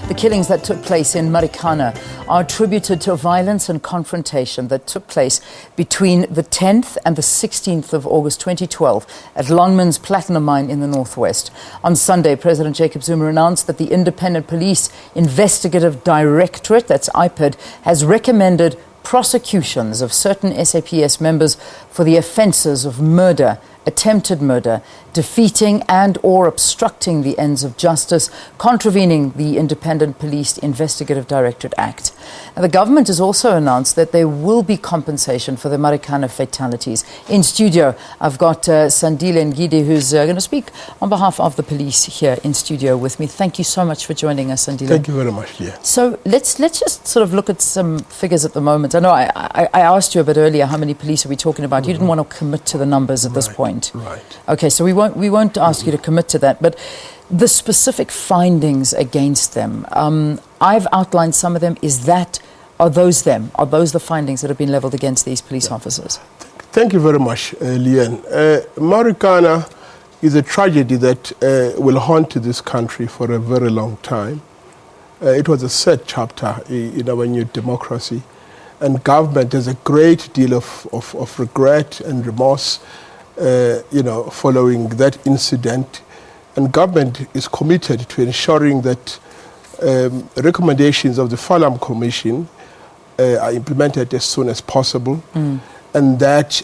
The killings that took place in Marikana are attributed to violence and confrontation that took place between the 10th and the 16th of August 2012 at Lonmin's platinum mine in the northwest. On Sunday, President Jacob Zuma announced that the Independent Police Investigative Directorate, that's Ipid, has recommended prosecutions of certain SAPS members for the offences of murder, attempted murder, defeating and or obstructing the ends of justice, contravening the Independent Police Investigative Directorate Act. Now, the government has also announced that there will be compensation for the Marikana fatalities. In studio, I've got Sandile Ngidi, who's going to speak on behalf of the police here in studio with me. Thank you so much for joining us, Sandile. Thank you very much, Leah. So let's just sort of look at some figures at the moment. I know I asked you a bit earlier how many police are we talking about. You didn't want to commit to the numbers at this point. Right. Okay, so we won't ask you to commit to that, but the specific findings against them, I've outlined some of them. Are those the findings that have been levelled against these police officers? Thank you very much, Leanne. Marikana is a tragedy that will haunt this country for a very long time. It was a sad chapter in our new democracy, and government has a great deal of regret and remorse following that incident, and government is committed to ensuring that recommendations of the Falam Commission are implemented as soon as possible, and that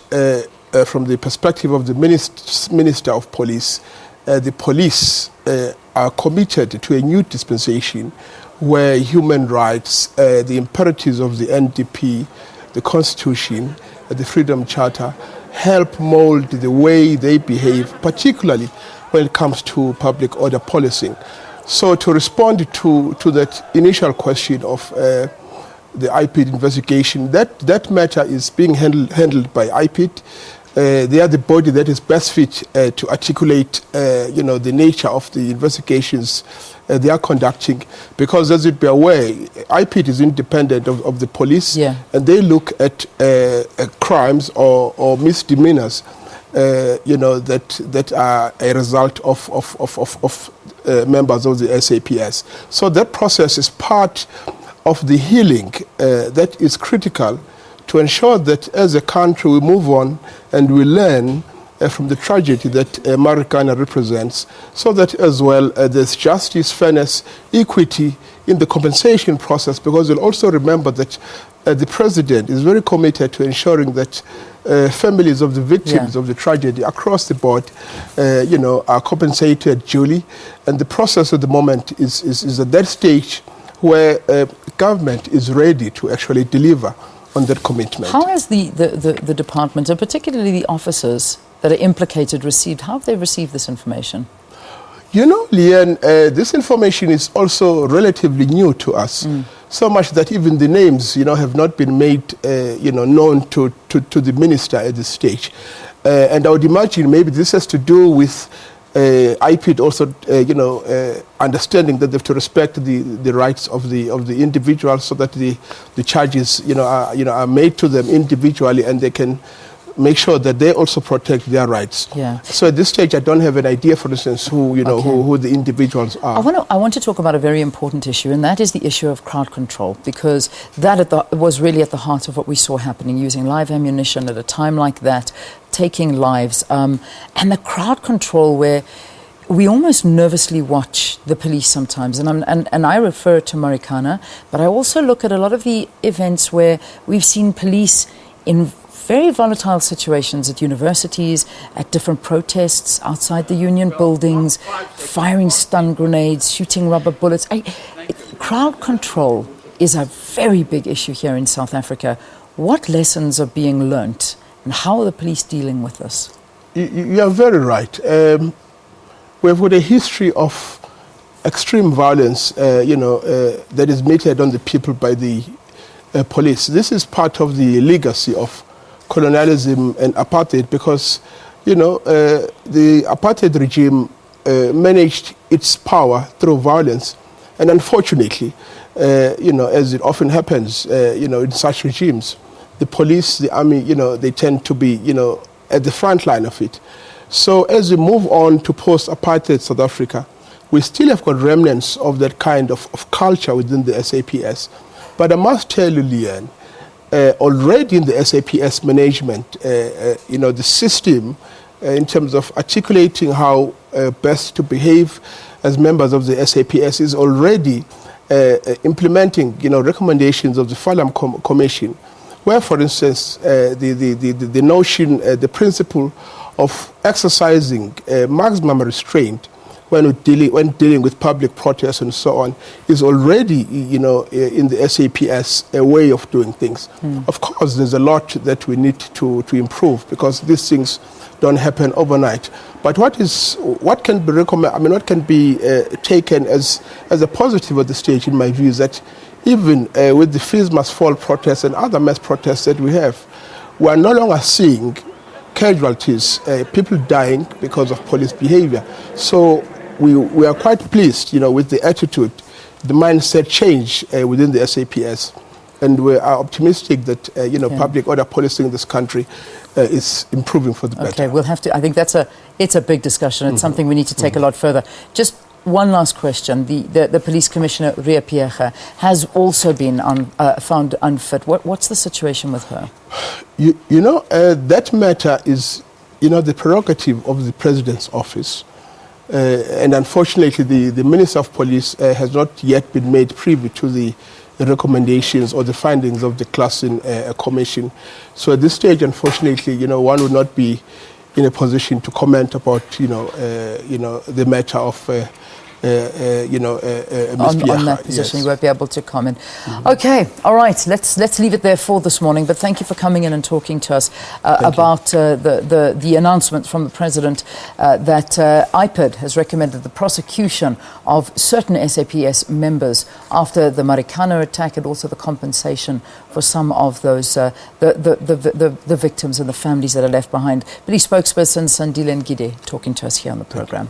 from the perspective of the Minister of Police, the police are committed to a new dispensation where human rights, the imperatives of the NDP, the Constitution, the Freedom Charter, help mold the way they behave, particularly when it comes to public order policing. So to respond to that initial question of the Ipid investigation, that matter is being handled by Ipid. They are the body that is best fit to articulate the nature of the investigations they are conducting, because as you'd be aware, Ipid is independent of the police, and they look at crimes or misdemeanors that are a result of members of the SAPS. So that process is part of the healing that is critical to ensure that as a country we move on and we learn from the tragedy that Marikana represents, so that as well there's justice, fairness, equity in the compensation process, because you'll also remember that the President is very committed to ensuring that families of the victims of the tragedy across the board are compensated duly, and the process at the moment is at that stage where government is ready to actually deliver on that commitment. How has the department, and particularly the officers that are implicated, how have they received this information? Leanne, this information is also relatively new to us, so much that even the names, have not been made, known to the minister at this stage. And I would imagine maybe this has to do with Ipid also, understanding that they have to respect the rights of the individuals, so that the charges, are made to them individually, and they can make sure that they also protect their rights. So at this stage, I don't have an idea, for instance, who the individuals are. I want to talk about a very important issue, and that is the issue of crowd control, because that was really at the heart of what we saw happening, using live ammunition at a time like that, taking lives, and the crowd control where we almost nervously watch the police sometimes, and I refer to Marikana, but I also look at a lot of the events where we've seen police in very volatile situations at universities, at different protests, outside the union buildings, firing stun grenades, shooting rubber bullets. Crowd control is a very big issue here in South Africa. What lessons are being learnt, and how are the police dealing with this? You are very right. We've got a history of extreme violence, that is meted on the people by the police. This is part of the legacy of colonialism and apartheid, because the apartheid regime managed its power through violence, and unfortunately, as it often happens, in such regimes, the police, the army, they tend to be, at the front line of it. So as we move on to post-apartheid South Africa, we still have got remnants of that kind of culture within the SAPS. But I must tell you, Leanne, already in the SAPS management, the system in terms of articulating how best to behave as members of the SAPS is already implementing, recommendations of the Falam Commission, where, for instance, the notion, the principle of exercising maximum restraint when dealing with public protests and so on is already, in the SAPS a way of doing things. Of course, there's a lot that we need to improve, because these things don't happen overnight. But what can be what can be taken as a positive at this stage, in my view, is that even with the Fees Must Fall protests and other mass protests that we have, we are no longer seeing casualties, people dying because of police behavior. So we are quite pleased, with the attitude, the mindset change within the SAPS. And we are optimistic that, public order policing in this country is improving for the better. Okay, we'll have to, I think it's a big discussion. It's something we need to take a lot further. Just one last question. The police commissioner, Ria Pierre, has also been found unfit. What's the situation with her? That matter is, the prerogative of the president's office. And unfortunately, the Minister of Police has not yet been made privy to the recommendations or the findings of the Classing Commission. So at this stage, unfortunately, one would not be in a position to comment about, the matter of, on that position, you won't be able to comment. Okay, all right. Let's leave it there for this morning. But thank you for coming in and talking to us about the announcement from the president that Ipid has recommended the prosecution of certain SAPS members after the Marikana attack, and also the compensation for some of those the victims and the families that are left behind. Police spokesperson Sandile Ngidi talking to us here on the program.